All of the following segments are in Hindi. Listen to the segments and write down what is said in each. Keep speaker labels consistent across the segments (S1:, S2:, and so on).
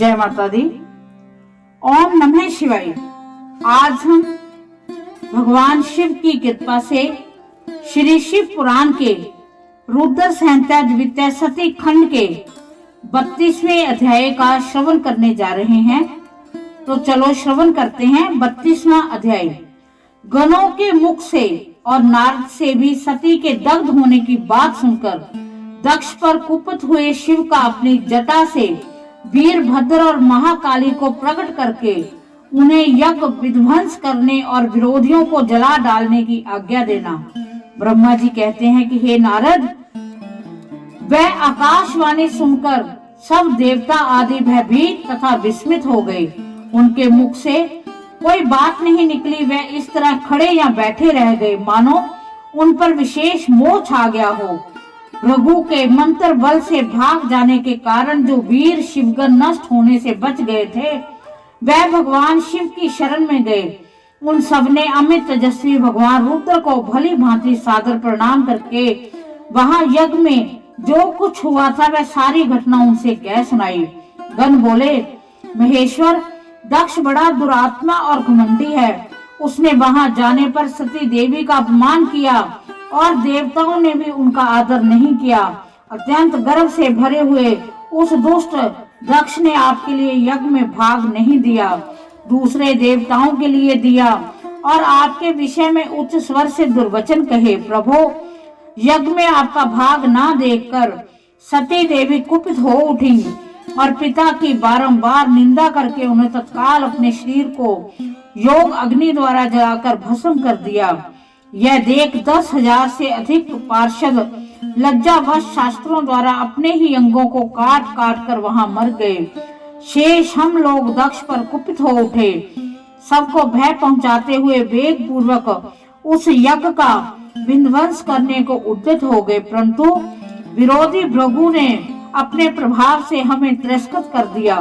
S1: जय माता दी। ओम नमः शिवाय। आज हम भगवान शिव की कृपा से श्री शिव पुराण के रुद्र संहिता द्वितीय सती खंड के 32वें अध्याय का श्रवण करने जा रहे हैं। तो चलो श्रवण करते हैं 32वां अध्याय। गणों के मुख से और नारद से भी सती के दग्ध होने की बात सुनकर दक्ष पर कुपित हुए शिव का अपनी जटा से वीरभद्र और महाकाली को प्रकट करके उन्हें यज्ञ विध्वंस करने और विरोधियों को जला डालने की आज्ञा देना। ब्रह्मा जी कहते हैं कि हे नारद, वह आकाशवाणी सुनकर सब देवता आदि भयभीत तथा विस्मित हो गए। उनके मुख से कोई बात नहीं निकली। वह इस तरह खड़े या बैठे रह गए मानो उन पर विशेष मोह छा गया हो। रघु के मंत्र बल से भाग जाने के कारण जो वीर शिवगण नष्ट होने से बच गए थे, वह भगवान शिव की शरण में गए। उन सब ने अमित तेजस्वी भगवान रुद्र को भली भांति सादर प्रणाम करके वहां यज्ञ में जो कुछ हुआ था वह सारी घटना उनसे कह सुनाई। गण बोले, महेश्वर, दक्ष बड़ा दुरात्मा और घमंडी है। उसने वहां जाने पर सती देवी का अपमान किया और देवताओं ने भी उनका आदर नहीं किया। अत्यंत गर्व से भरे हुए उस दुष्ट दक्ष ने आपके लिए यज्ञ में भाग नहीं दिया, दूसरे देवताओं के लिए दिया और आपके विषय में उच्च स्वर से दुर्वचन कहे। प्रभु, यज्ञ में आपका भाग ना देखकर सती देवी कुपित हो उठी और पिता की बारंबार निंदा करके उन्हें तत्काल अपने शरीर को योग अग्नि द्वारा जलाकर भस्म कर दिया। यह देख 10,000 से अधिक पार्षद लज्जावश शास्त्रों द्वारा अपने ही अंगों को काट काट कर वहां मर गए। शेष हम लोग दक्ष पर कुपित हो उठे। सबको भय पहुंचाते हुए वेग पूर्वक उस यज्ञ का विध्वंस करने को उद्यत हो गए, परंतु विरोधी भृगु ने अपने प्रभाव से हमें तिरस्कृत कर दिया।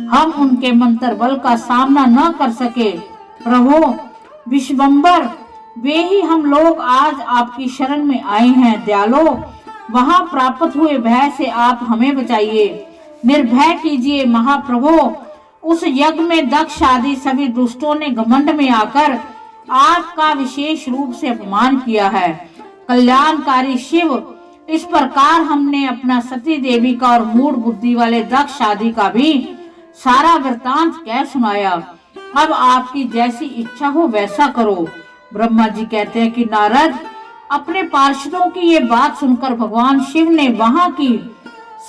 S1: हम उनके मंत्र बल का सामना न कर सके। प्रभु विश्वम्बर, वे ही हम लोग आज आपकी शरण में आए हैं। दयालो, वहां प्राप्त हुए भय से आप हमें बचाइए, निर्भय कीजिए। महाप्रभु, उस यज्ञ में दक्ष आदि सभी दुष्टों ने घमंड में आकर आपका विशेष रूप से अपमान किया है। कल्याणकारी शिव, इस प्रकार हमने अपना सती देवी का और मूढ़ बुद्धि वाले दक्ष आदि का भी सारा वृतांत कह सुनाया। अब आपकी जैसी इच्छा हो वैसा करो। ब्रह्मा जी कहते हैं कि नारद, अपने पार्षदों की ये बात सुनकर भगवान शिव ने वहां की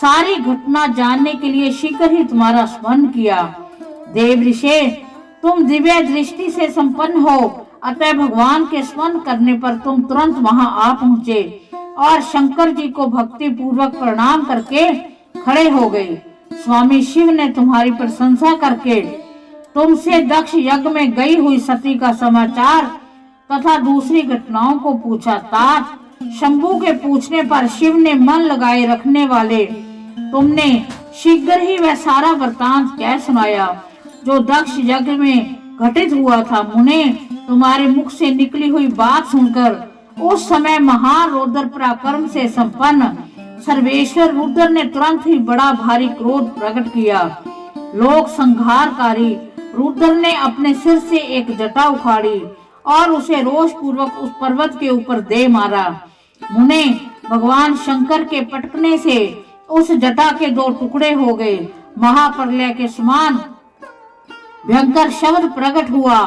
S1: सारी घटना जानने के लिए शीघ्र ही तुम्हारा स्मरण किया। देव ऋषि, तुम दिव्य दृष्टि से संपन्न हो, अतः भगवान के स्मरण करने पर तुम तुरंत वहां आ पहुँचे और शंकर जी को भक्ति पूर्वक प्रणाम करके खड़े हो गए। स्वामी शिव ने तुम्हारी प्रशंसा करके तुमसे दक्ष यज्ञ में गई हुई सती का समाचार तथा दूसरी घटनाओं को पूछा। तात शंभू के पूछने पर शिव ने मन लगाए रखने वाले तुमने शीघ्र ही वह सारा वृतांत कह सुनाया जो दक्ष यज्ञ में घटित हुआ था। मुने, तुम्हारे मुख से निकली हुई बात सुनकर उस समय महान रुद्र पराक्रम से संपन्न सर्वेश्वर रुद्र ने तुरंत ही बड़ा भारी क्रोध प्रकट किया। लोक संहारकारी रुद्र ने अपने सिर से एक जटा उखाड़ी और उसे रोष पूर्वक उस पर्वत के ऊपर दे मारा। मुने, भगवान शंकर के पटकने से उस जटा के 2 टुकड़े हो गए। महाप्रलय के समान भयंकर शब्द प्रकट हुआ।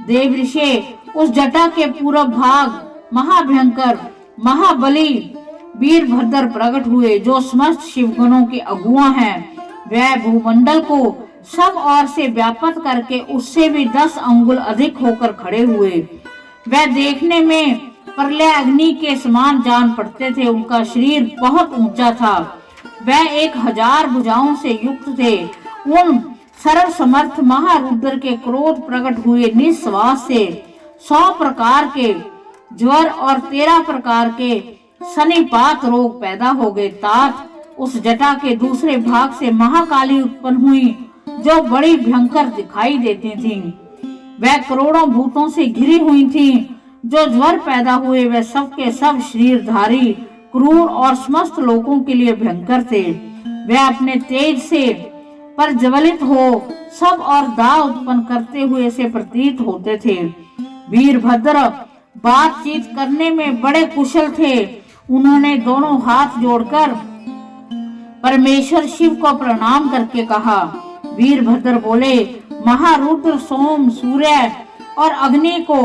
S1: देव ऋषि, उस जटा के पूर्व भाग महाभयंकर महाबली वीरभद्र प्रकट हुए, जो समस्त शिवगणों के अगुआ हैं। वह भूमंडल को सब ओर से व्याप्त करके उससे भी 10 अंगुल अधिक होकर खड़े हुए। वह देखने में प्रलय अग्नि के समान जान पड़ते थे। उनका शरीर बहुत ऊंचा था। वह 1000 भुजाओं से युक्त थे। उन सर्व समर्थ महारुद्र के क्रोध प्रकट हुए निश्वास से 100 प्रकार के ज्वर और 13 प्रकार के सनिपात रोग पैदा हो गए। तात, उस जटा के दूसरे भाग से महाकाली उत्पन्न हुई जो बड़ी भयंकर दिखाई देती थी। वह करोड़ों भूतों से घिरी हुई थी। जो ज्वर पैदा हुए वह सबके सब शरीरधारी, क्रूर और समस्त लोगों के लिए भयंकर थे। वह अपने तेज से प्रज्वलित हो सब और दाव उत्पन्न करते हुए से प्रतीत होते थे। वीरभद्र बातचीत करने में बड़े कुशल थे। उन्होंने दोनों हाथ जोड़कर परमेश्वर शिव को प्रणाम करके कहा। वीरभद्र बोले, महारुद्र सोम, सूर्य और अग्नि को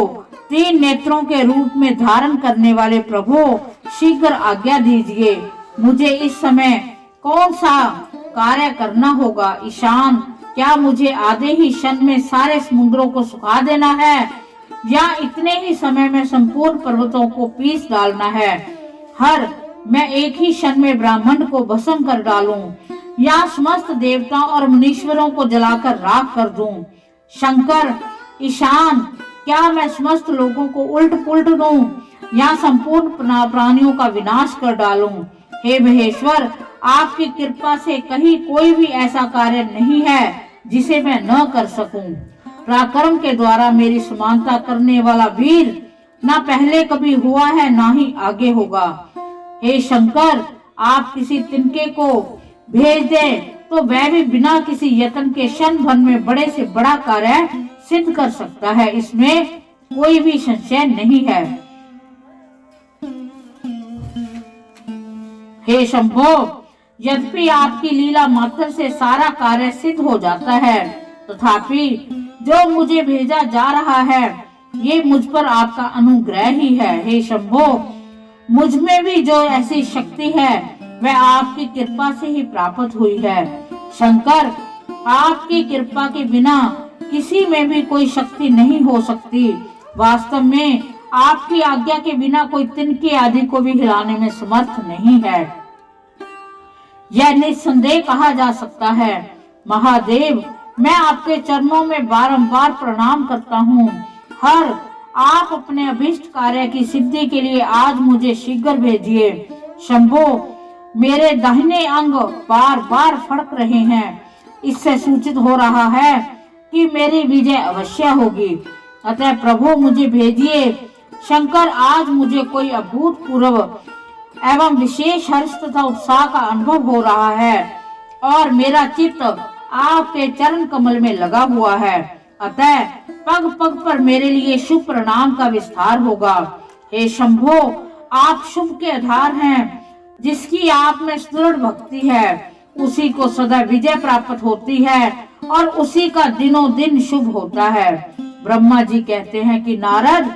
S1: 3 नेत्रों के रूप में धारण करने वाले प्रभु, शीघ्र आज्ञा दीजिए। मुझे इस समय कौन सा कार्य करना होगा? ईशान, क्या मुझे आधे ही क्षण में सारे समुद्रों को सुखा देना है या इतने ही समय में संपूर्ण पर्वतों को पीस डालना है? हर मैं एक ही क्षण में ब्राह्मण को भस्म कर डालूं या समस्त देवताओं और मुनीश्वरों को जलाकर राख कर दूं? शंकर, ईशान, क्या मैं समस्त लोगों को उल्ट पुल्ट दूं या संपूर्ण प्राणियों का विनाश कर डालूं? हे महेश्वर, आपकी कृपा से कहीं कोई भी ऐसा कार्य नहीं है जिसे मैं न कर सकूं। पराक्रम के द्वारा मेरी समानता करने वाला वीर न पहले कभी हुआ है न ही आगे होगा। हे शंकर, आप किसी तिनके को भेज दें तो वह भी बिना किसी यत्न के क्षण भर में बड़े से बड़ा कार्य सिद्ध कर सकता है, इसमें कोई भी संशय नहीं है। हे शंभो, यद्यपि आपकी लीला मात्र से सारा कार्य सिद्ध हो जाता है, तथापि जो मुझे भेजा जा रहा है ये मुझ पर आपका अनुग्रह ही है। हे शंभो, मुझ में भी जो ऐसी शक्ति है वह आपकी कृपा से ही प्राप्त हुई है। शंकर, आपकी कृपा के बिना किसी में भी कोई शक्ति नहीं हो सकती। वास्तव में आपकी आज्ञा के बिना कोई तिनके आदि को भी हिलाने में समर्थ नहीं है, यह निस्संदेह कहा जा सकता है। महादेव, मैं आपके चरणों में बारंबार प्रणाम करता हूँ। हर आप अपने अभिष्ट कार्य की सिद्धि के लिए आज मुझे शीघ्र भेजिए। शंभो, मेरे दाहिने अंग बार बार फड़क रहे हैं, इससे सूचित हो रहा है कि मेरी विजय अवश्य होगी, अतः प्रभु मुझे भेजिए। शंकर, आज मुझे कोई अभूतपूर्व एवं विशेष हर्ष तथा उत्साह का अनुभव हो रहा है और मेरा चित्त आपके चरण कमल में लगा हुआ है, अतः पग पग पर मेरे लिए शुभ प्रणाम का विस्तार होगा। हे शंभो, आप शुभ के आधार हैं। जिसकी आप में दृढ़ भक्ति है उसी को सदा विजय प्राप्त होती है और उसी का दिनों दिन शुभ होता है। ब्रह्मा जी कहते हैं कि नारद,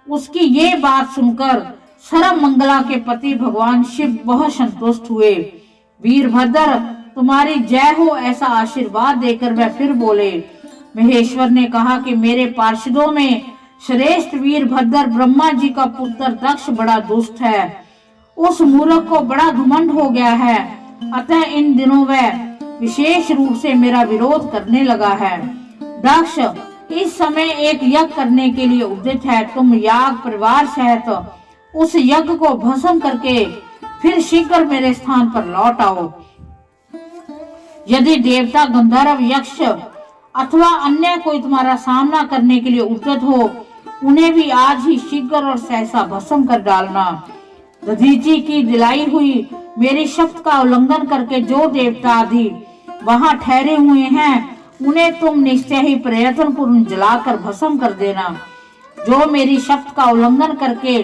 S1: उसकी ये बात सुनकर सर्व मंगला के पति भगवान शिव बहुत संतुष्ट हुए। वीरभद्र, तुम्हारी जय हो, ऐसा आशीर्वाद देकर वह फिर बोले। महेश्वर ने कहा कि मेरे पार्षदों में श्रेष्ठ वीरभद्र ब्रह्मा जी का पुत्र दक्ष बड़ा दुष्ट है। उस मूर्ख को बड़ा घमंड हो गया है, अतः इन दिनों वह विशेष रूप से मेरा विरोध करने लगा है। दक्ष इस समय एक यज्ञ करने के लिए उद्यत है। तुम याग परिवार सहित उस यज्ञ को भस्म करके फिर शीघ्र मेरे स्थान पर लौट आओ। यदि देवता, गंधर्व, यक्ष अथवा अन्य कोई तुम्हारा सामना करने के लिए उद्यत हो, उन्हें भी आज ही शीघ्र और सहसा भस्म कर डालना। दधीची की दिलाई हुई मेरी शब्द का उल्लंघन करके जो देवता आदि वहां ठहरे हुए हैं, उन्हें तुम निश्चय ही प्रयत्न पूर्वक जलाकर भस्म कर देना। जो मेरी शब्द का उल्लंघन करके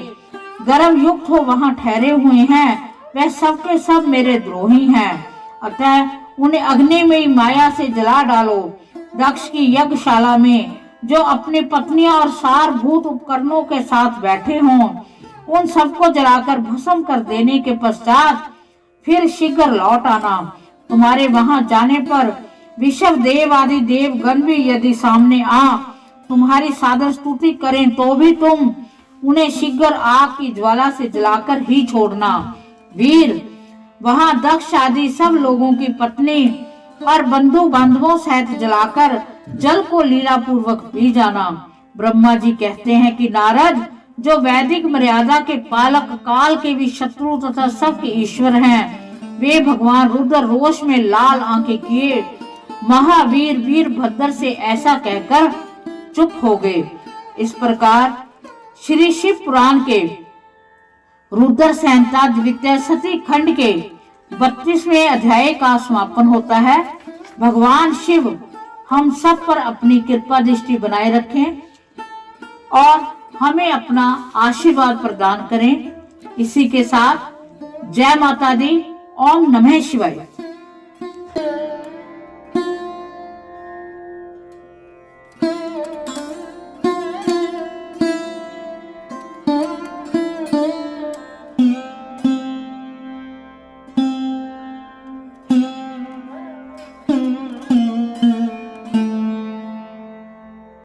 S1: गर्व युक्त हो वहां ठहरे हुए हैं, वह सब के सब मेरे द्रोही हैं, अतः उन्हें अग्नि में माया से जला डालो। दक्ष की यज्ञशाला में जो अपनी पत्नियां और सारभूत उपकरणों के साथ बैठे हों, उन सबको जलाकर भस्म कर देने के पश्चात फिर शीघ्र लौट आना। तुम्हारे वहां जाने पर विश्व देव आदि देवगण भी यदि सामने आ तुम्हारी सादर स्तुति करें तो भी तुम उन्हें शीघ्र आग की ज्वाला से जलाकर ही छोड़ना। वीर, वहां दक्ष आदि सब लोगों की पत्नी और बंधु बांधवों सहित जलाकर जल को लीला पूर्वक पी जाना। ब्रह्मा जी कहते हैं कि नारद, जो वैदिक मर्यादा के पालक, काल के भी शत्रु तथा सबके ईश्वर हैं, वे भगवान रुद्र रोष में लाल आंखें किए महावीर वीरभद्र से ऐसा कहकर चुप हो गए। इस प्रकार श्री शिव पुराण के रुद्र संहिता द्वितीय सती खंड के 32वें अध्याय का समापन होता है। भगवान शिव हम सब पर अपनी कृपा दृष्टि बनाए रखें और हमें अपना आशीर्वाद प्रदान करें। इसी के साथ जय माता दी। ओम नमः शिवाय।